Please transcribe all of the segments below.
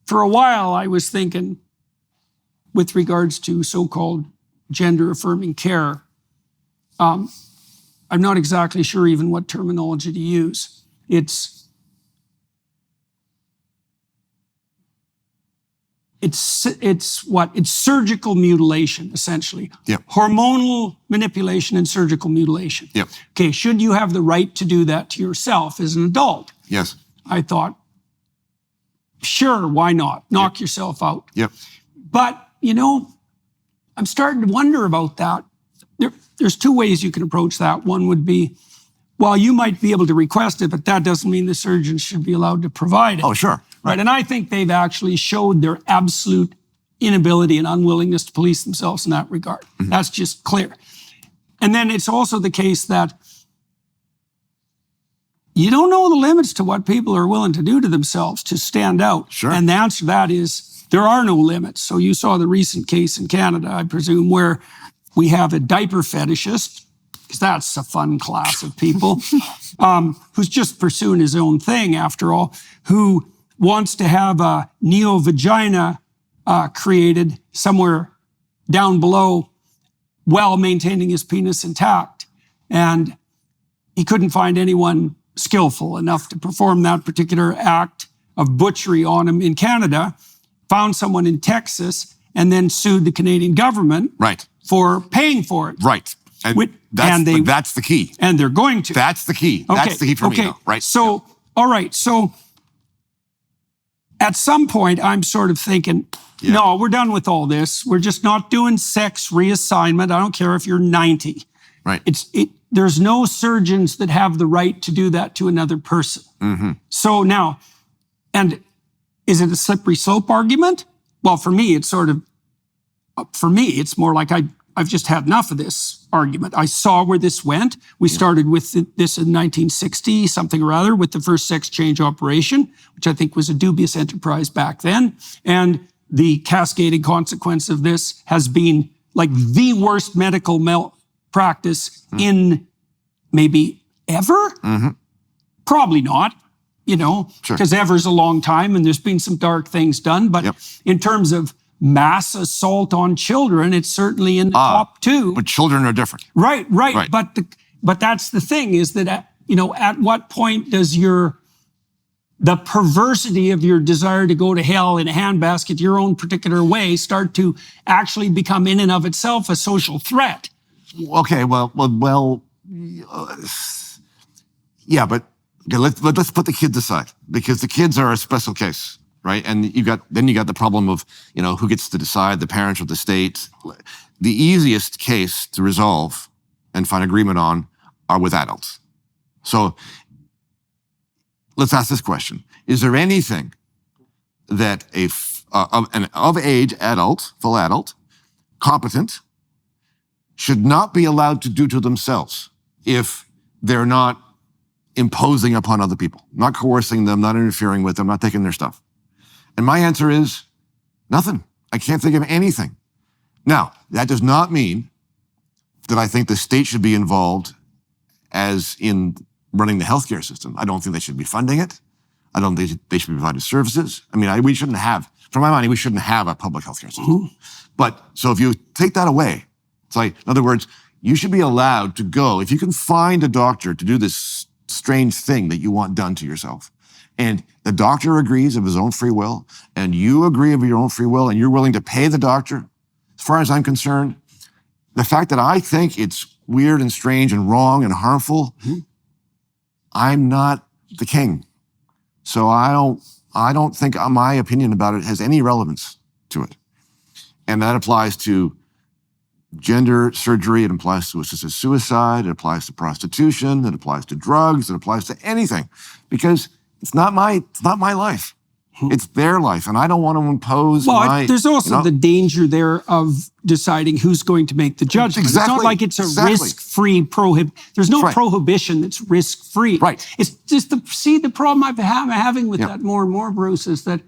for a while I was thinking with regards to so-called gender-affirming care, I'm not exactly sure even what terminology to use. It's surgical mutilation, essentially. Yep. Hormonal manipulation and surgical mutilation. Yep. Okay, should you have the right to do that to yourself as an adult? Yes. I thought, sure, why not? Knock yourself out. Yep. But, I'm starting to wonder about that. There's two ways you can approach that. One would be, well, you might be able to request it, but that doesn't mean the surgeon should be allowed to provide it. Oh, sure. Right. And I think they've actually showed their absolute inability and unwillingness to police themselves in that regard. Mm-hmm. That's just clear. And then it's also the case that you don't know the limits to what people are willing to do to themselves to stand out. Sure. And the answer to that is there are no limits. So you saw the recent case in Canada, I presume, where we have a diaper fetishist, because that's a fun class of people, who's just pursuing his own thing, after all, who wants to have a neo-vagina created somewhere down below while maintaining his penis intact. And he couldn't find anyone skillful enough to perform that particular act of butchery on him in Canada, found someone in Texas, and then sued the Canadian government for paying for it. Right. And that's the key. And they're going to. That's the key. Okay. That's the key for me, though, right? So, all right. So at some point, I'm sort of thinking, no, we're done with all this. We're just not doing sex reassignment. I don't care if you're 90. Right. There's no surgeons that have the right to do that to another person. Mm-hmm. So now, and is it a slippery slope argument? Well, for me, it's more like I've just had enough of this argument. I saw where this went. We started with this in 1960, something or other, with the first sex change operation, which I think was a dubious enterprise back then. And the cascading consequence of this has been like the worst medical malpractice in maybe ever? Mm-hmm. Probably not, because ever's a long time and there's been some dark things done. But in terms of mass assault on children, it's certainly in the top two. But children are different. Right. But that's the thing, is that, at what point does the perversity of your desire to go to hell in a handbasket your own particular way start to actually become in and of itself a social threat? Okay, well, yeah, but let's put the kids aside, because the kids are a special case, right? And you got the problem of, who gets to decide, the parents or the state. The easiest case to resolve and find agreement on are with adults. So let's ask this question. Is there anything that an of-age adult, full adult, competent, should not be allowed to do to themselves if they're not imposing upon other people, not coercing them, not interfering with them, not taking their stuff? And my answer is nothing. I can't think of anything. Now, that does not mean that I think the state should be involved as in running the healthcare system. I don't think they should be funding it. I don't think they should be providing services. I mean, we shouldn't have, for my money, we shouldn't have a public healthcare system. Mm-hmm. But so if you take that away, it's like, in other words, you should be allowed to go, if you can find a doctor to do this strange thing that you want done to yourself, and the doctor agrees of his own free will, and you agree of your own free will, and you're willing to pay the doctor, as far as I'm concerned, the fact that I think it's weird and strange and wrong and harmful, I'm not the king. So I don't think my opinion about it has any relevance to it. And that applies to gender surgery, it applies to assisted suicide, it applies to prostitution, it applies to drugs, it applies to anything. Because it's not my life. It's their life, and I don't want to impose there's also the danger there of deciding who's going to make the judgment. Exactly. It's not like it's a risk-free There's no prohibition that's risk-free. Right. It's just the problem I'm having with that more and more, Bruce, is that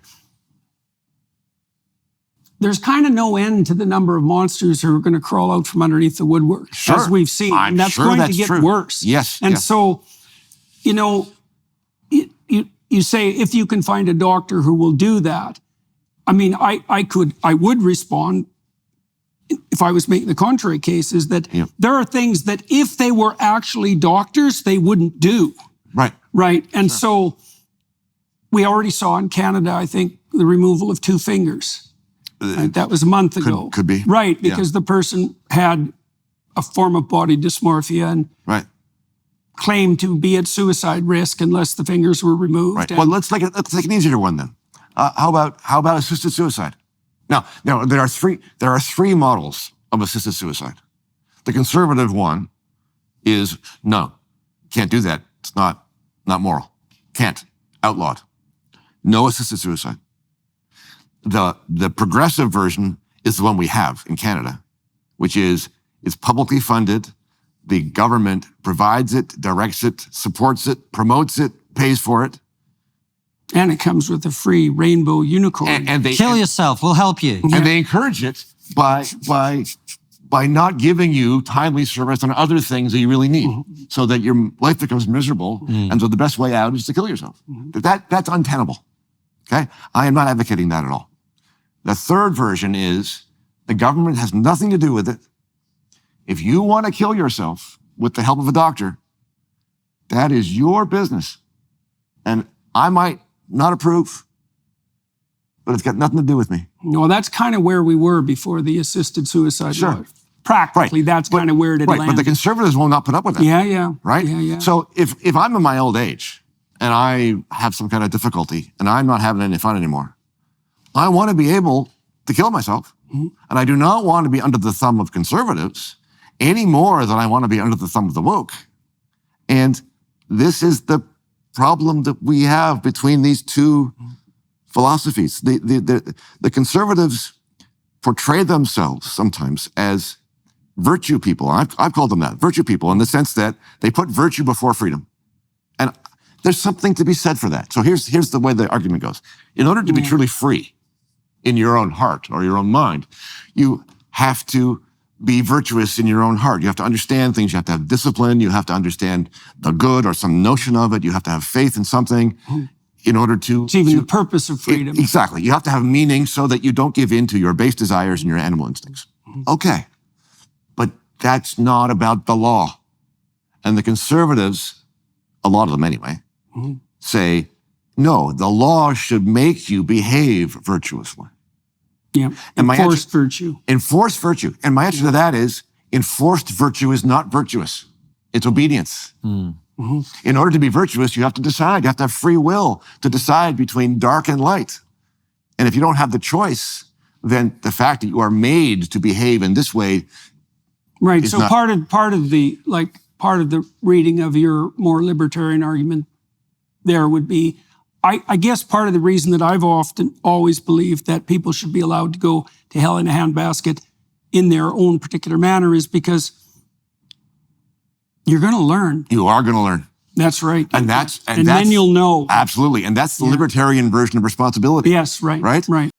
there's kind of no end to the number of monsters who are going to crawl out from underneath the woodwork, as we've seen. And that's going to get worse. Yes. And so, you say, if you can find a doctor who will do that, I mean, I would respond if I was making the contrary case, is that there are things that if they were actually doctors, they wouldn't do. Right. Right. And so we already saw in Canada, I think, the removal of 2 fingers. Right? That was a month ago. Could be. Right. Because the person had a form of body dysmorphia and claimed to be at suicide risk unless the fingers were removed. Right. Well, let's take an easier one then. How about assisted suicide? Now there are three models of assisted suicide. The conservative one is no, can't do that. It's not moral. Can't. Outlawed. No assisted suicide. The progressive version is the one we have in Canada, which is it's publicly funded. The government provides it, directs it, supports it, promotes it, pays for it. And it comes with a free rainbow unicorn. And they kill yourself, we'll help you. And they encourage it by not giving you timely service on other things that you really need, so that your life becomes miserable. And so the best way out is to kill yourself. That's untenable. Okay? I am not advocating that at all. The third version is the government has nothing to do with it. If you want to kill yourself with the help of a doctor, that is your business. And I might not approve, but it's got nothing to do with me. No, that's kind of where we were before the assisted suicide law. Practically, that's kind of where it landed. But the conservatives will not put up with that. Yeah. Right? Yeah. So if I'm in my old age and I have some kind of difficulty and I'm not having any fun anymore, I want to be able to kill myself. And I do not want to be under the thumb of conservatives any more than I want to be under the thumb of the woke. And this is the problem that we have between these two philosophies. The conservatives portray themselves sometimes as virtue people. I've called them that, virtue people, in the sense that they put virtue before freedom. And there's something to be said for that. So here's the way the argument goes. In order to be truly free in your own heart or your own mind, you have to be virtuous in your own heart. You have to understand things. You have to have discipline. You have to understand the good or some notion of it. You have to have faith in something in order to... It's even the purpose of freedom. Exactly. You have to have meaning so that you don't give in to your base desires and your animal instincts. Okay. But that's not about the law. And the conservatives, a lot of them anyway, say, no, the law should make you behave virtuously. Yeah, enforced virtue. Enforced virtue. And my answer to that is, enforced virtue is not virtuous. It's obedience. In order to be virtuous, you have to decide. You have to have free will to decide between dark and light. And if you don't have the choice, then the fact that you are made to behave in this way, right? So part of the reading of your more libertarian argument there would be, I guess part of the reason that I've always believed that people should be allowed to go to hell in a handbasket in their own particular manner is because you're going to learn. You are going to learn. That's right. And then you'll know. Absolutely. And that's the libertarian version of responsibility. Yes, right. Right? Right.